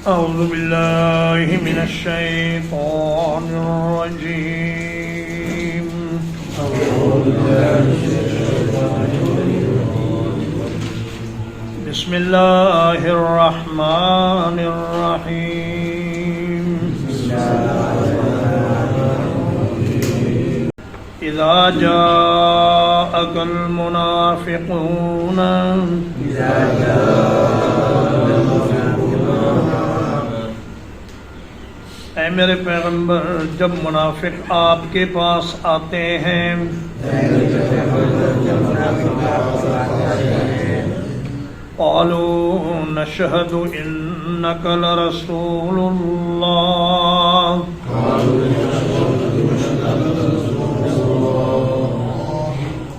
أعوذ بالله من الشيطان الرجيم. بسم الله الرحمن الرحيم. إذا جاءك المنافقون اے میرے پیغمبر جب منافق آپ کے پاس آتے ہیں قالوا نشهد إنك لرسول الله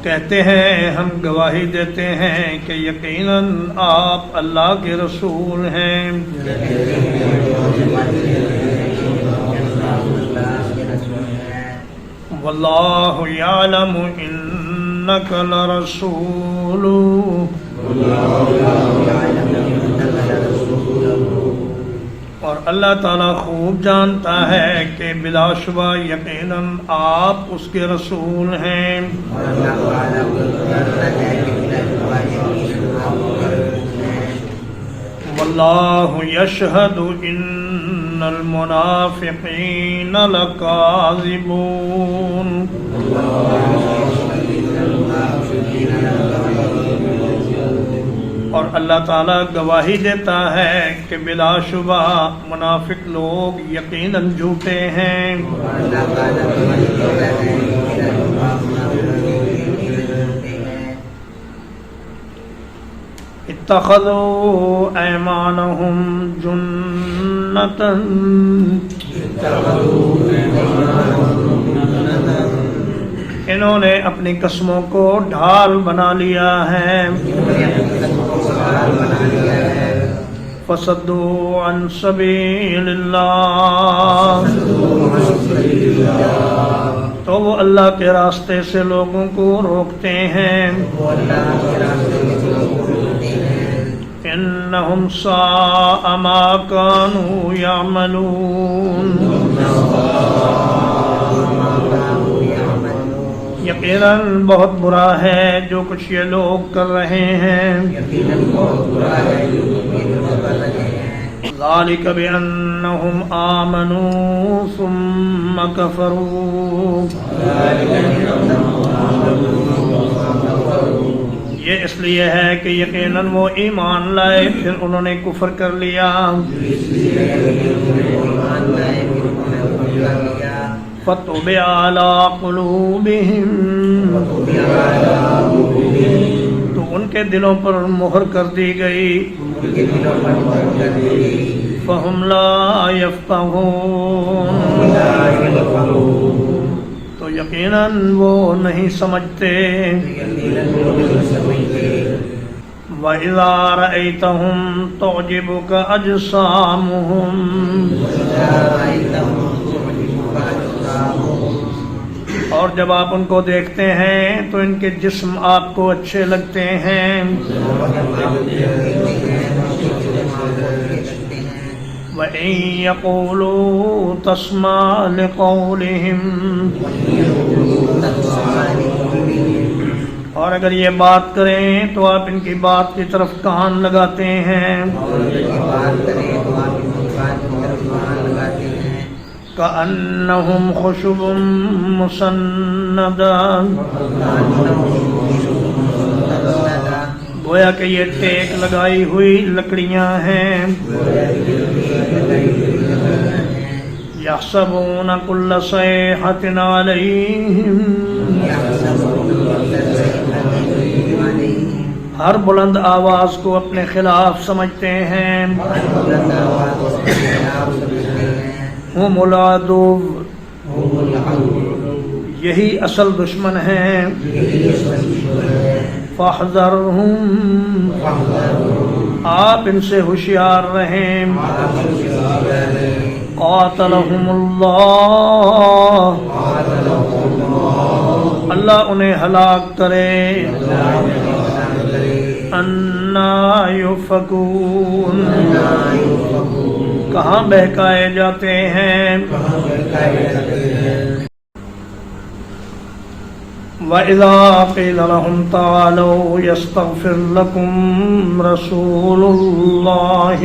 کہتے ہیں ہم گواہی دیتے ہیں کہ یقیناً آپ اللہ کے رسول ہیں. واللہ یعلم انک لرسول، اور اللہ تعالیٰ خوب جانتا ہے کہ بلا شبہ یقیناً آپ اس کے رسول ہیں. واللہ یشہد ان المنافقین لکاذبون، اور اللہ تعالیٰ گواہی دیتا ہے کہ بلا شبہ منافق لوگ یقیناً جھوٹے ہیں. اتخذوا ایمانہم جنۃ، انہوں نے اپنی قسموں کو ڈھال بنا لیا ہے. فصدوا عن سبیل اللہ، تو وہ اللہ کے راستے سے لوگوں کو روکتے ہیں. انہم ساء ما کانوا یعملون، یقیناً بہت برا ہے جو کچھ یہ لوگ کر رہے ہیں. ذالک بأنہم آمنوا ثم کفروا، یہ اس لیے ہے کہ یقیناً وہ ایمان لائے پھر انہوں نے کفر کر لیا. فَطُبِعَ عَلَىٰ قُلُوبِهِمْ، تو ان کے دلوں پر مہر کر دی گئی. فَهُمْ لَا يَفْقَهُونَ، تو یقیناً وہ نہیں سمجھتے. وَإِذَا رَأَيْتَهُمْ تُعْجِبُكَ أَجْسَامُهُمْ، اور جب آپ ان کو دیکھتے ہیں تو ان کے جسم آپ کو اچھے لگتے ہیں. وَإِن يَقُولُوا تَسْمَعْ لِقَوْلِهِمْ، اور اگر یہ بات کریں تو آپ ان کی بات کی طرف کان لگاتے ہیں. کأنہم خشب مسندہ، گویا کہ یہ ٹیک لگائی ہوئی لکڑیاں ہیں. یحسبون کل صیحۃ علیہم، ہر بلند آواز کو اپنے خلاف سمجھتے ہیں. ہم العدو، یہی اصل دشمن ہیں. فاحذرہم، آپ ان سے ہوشیار رہیں. قاتلہم اللہ، اللہ انہیں ہلاک کرے. انا یؤفکون، کہاں بہکائے جاتے ہیں. وَإِذَا قِيلَ لَهُمْ تَعَالَوْا يَسْتَغْفِرْ لَكُمْ رَسُولُ اللَّهِ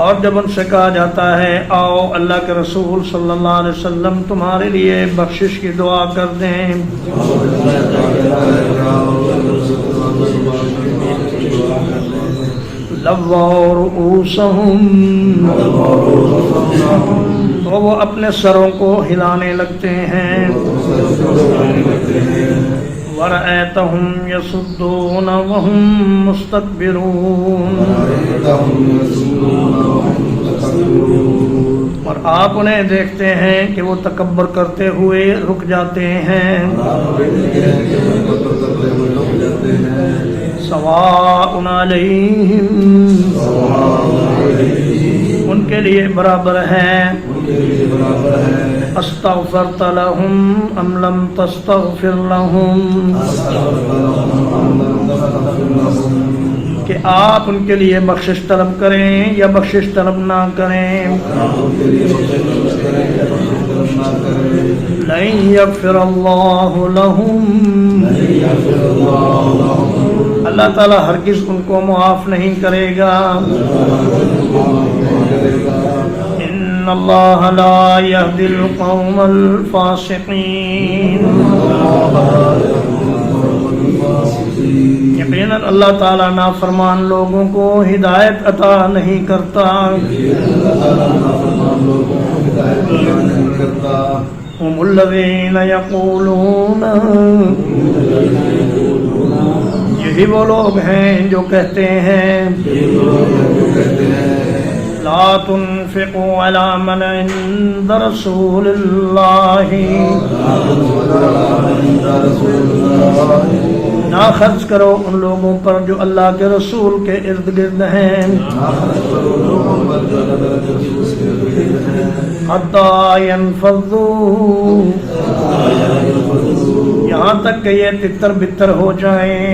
اور جب ان سے کہا جاتا ہے آؤ اللہ کے رسول صلی اللہ علیہ وسلم تمہارے لیے بخشش کی دعا کر دیں، لَوَّوْا رُؤُوسَهُمْ تو وہ اپنے سروں کو ہلانے لگتے ہیں. وَرَأَيْتَهُمْ يَصُدُّونَ وَهُمْ مُسْتَكْبِرُونَ اور آپ انہیں دیکھتے ہیں کہ وہ تکبر کرتے ہوئے رک جاتے ہیں. سواء علیہم ان کے لیے برابر ہے، استغفرت لهم ام لم تستغفر لهم کہ آپ ان کے لیے بخشش طلب کریں یا بخشش طلب نہ کریں. لن یغفر اللہ لهم اللہ تعالیٰ ہرگز ان کو معاف نہیں کرے گا. ان اللہ لا یہدی القوم الفاسقین یقیناً اللہ تعالیٰ نافرمان لوگوں کو ہدایت عطا نہیں کرتا. هم الذین یقولون یہی وہ لوگ ہیں جو کہتے ہیں لا تنفقوا علی من عند رسول اللہ نہ خرچ کرو ان لوگوں پر جو اللہ کے رسول کے ارد گرد ہیں. حتی ينفضوا یہاں تک کہ یہ تتر بتر ہو جائیں.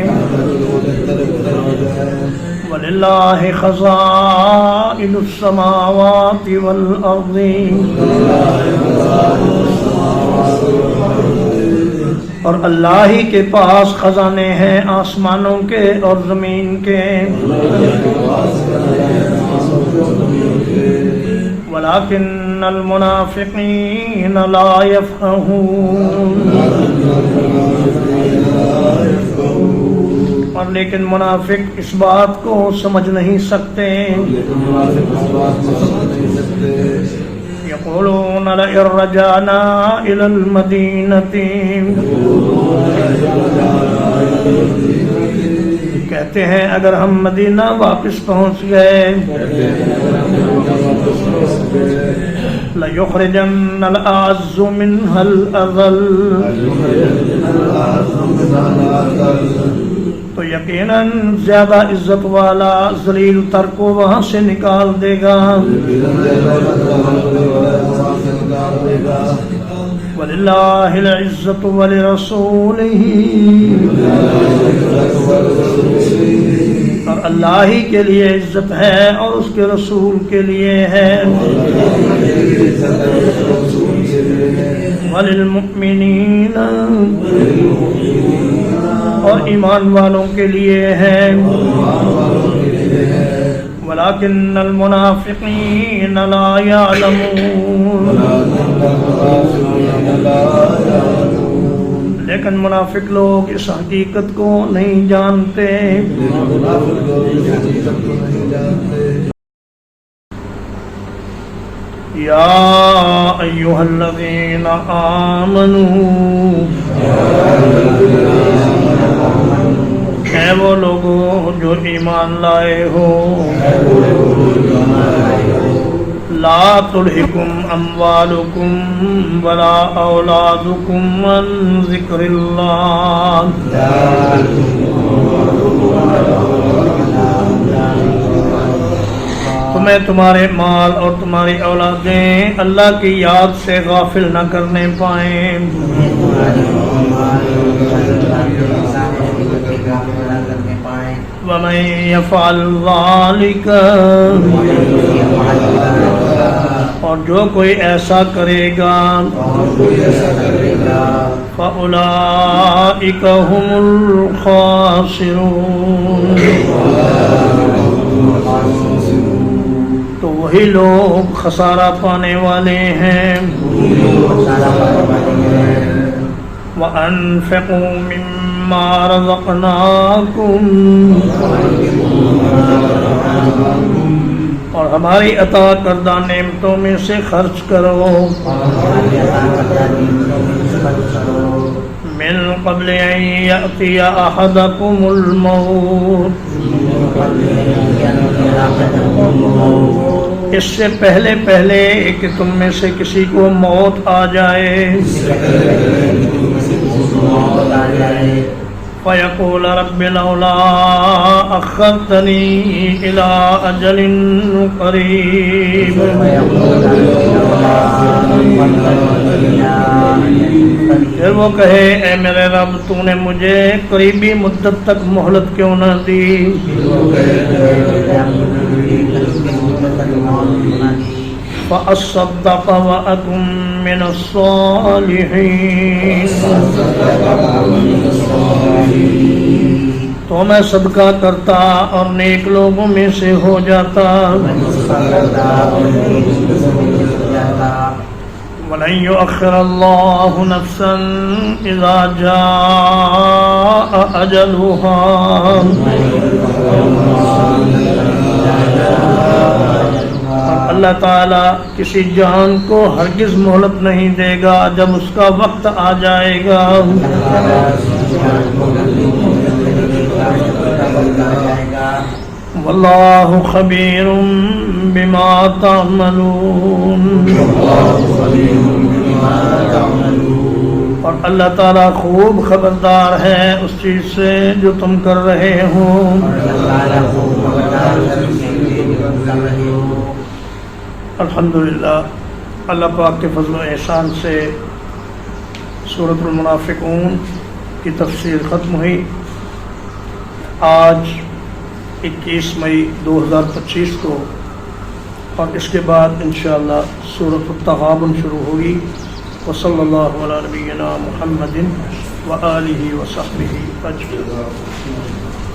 وَلِلَّهِ خَزَائِنُ السَّمَاوَاتِ وَالْأَرْضِ اور اللہ ہی کے پاس خزانے ہیں آسمانوں کے اور زمین کے. وَلَكِنَّ الْمُنَافِقِينَ لَا يَفْقَهُونَ اور لیکن منافق اس بات کو سمجھ نہیں سکتے. یقولون لئن رجعنا إلى المدینة کہتے ہیں اگر ہم مدینہ واپس پہنچ گئے لَيُخْرِجَنَّ الْأَعَزُّ مِنْهَا الْأَذَلَّ تو یقیناً زیادہ عزت والا ذلیل تر کو وہاں سے نکال دے گا. وَلِلَّهِ الْعِزَّةُ وَلِرَسُولِهِ اور اللہ ہی کے لیے عزت ہے اور اس کے رسول کے لیے ہے. وَلِلْمُؤْمِنِينَ اور ایمان والوں کے لیے ہے. وَلَكِنَّ الْمُنَافِقِينَ لَا يَعْلَمُونَ لیکن منافق لوگ اس حقیقت کو نہیں جانتے. یا ایھا الذین آمنوا اے وہ لوگوں جو ایمان لائے ہو لا تلہکم اموالکم ولا اولادکم عن ذکر اللہ تمہیں تمہارے مال اور تمہاری اولادیں اللہ کی یاد سے غافل نہ کرنے پائیں. ادا کرنے پائیں. ومن يفعل ذلك اور جو کوئی ایسا کرے گا فَأُولَئِكَ هُمُ الْخَاسِرُونَ تو وہی لوگ خسارہ پانے والے ہیں. وَأَنفِقُوا مِمَّا رَزَقْنَاكُمْ اور ہماری عطا کردہ نعمتوں میں سے خرچ کرو. من قبل ان یأتی احدکم الموت اس سے پہلے کہ تم میں سے کسی کو موت آ جائے. فَيَقُولَ رَبِّ لَوْلَا أَخَّرْتَنِي إِلَىٰ أَجَلٍ قَرِيبٍ پھر وہ کہے اے میرے رب تو نے مجھے قریبی مدت تک مہلت کیوں نہ دی. فَأَصَّدَّقَ وَأَكُن مِّنَ الصَّالِحِينَ تو میں صدقہ کرتا اور نیک لوگوں میں سے ہو جاتا. وَلَن يُؤَخِّرَ اللَّهُ نَفْسًا إِذَا جَاءَ أَجَلُهَا اور اللہ تعالیٰ کسی جان کو ہرگز مہلت نہیں دے گا جب اس کا وقت آ جائے گا. واللہ خبیر بما تعملون اور اللہ تعالیٰ خوب خبردار ہے اس چیز سے جو تم کر رہے ہو. الحمدللہ اللہ پاک کے فضل و احسان سے سورۃ المنافقون کی تفسیر ختم ہوئی. آج 21 مئی 2025 کو اور اس کے بعد انشاءاللہ سورۃ التغابن شروع ہوگی. وصلی اللہ علی نبینا محمد وآلہ وصحبہ اجمعین.